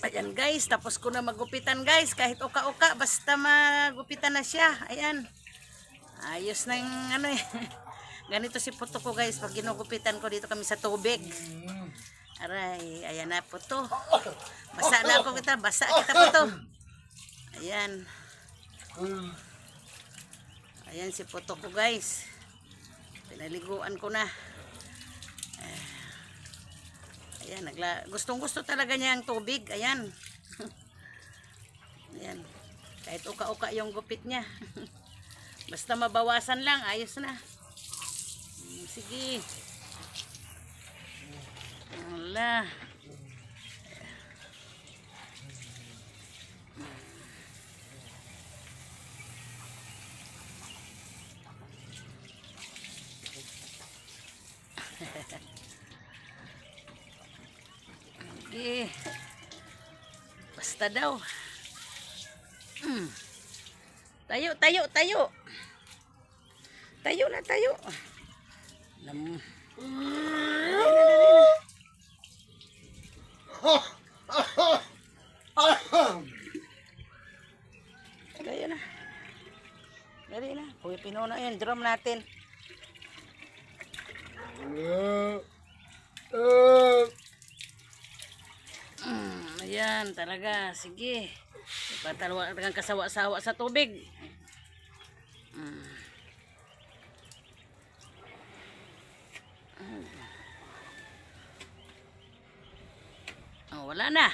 Ayan guys, tapos ko na magupitan guys. Kahit uka-uka, basta magupitan na siya. Ayan. Ayos na yung ano eh. Ganito si puto ko guys. Pag ginugupitan ko dito kami sa tubig. Aray, ayan na puto. Basa na ako kita. Basa kita puto. Ayan. Ayan si puto ko guys. Pinaliguan ko na. Ayan, gustong gusto talaga niya ang tubig. Ayan. Ayan. Kahit uka-uka yung gupit niya. Basta mabawasan lang, ayos na. Sige. Wala. Sige. Basta daw. Tayo, tayo, tayo. Tayo na, tayo. Tayo na. Dali na. Uy, pinuno yun. Drum natin. Ayan, talaga. Sige. Ipatalwa kang kasawa-sawa sa tubig. Oh, wala na.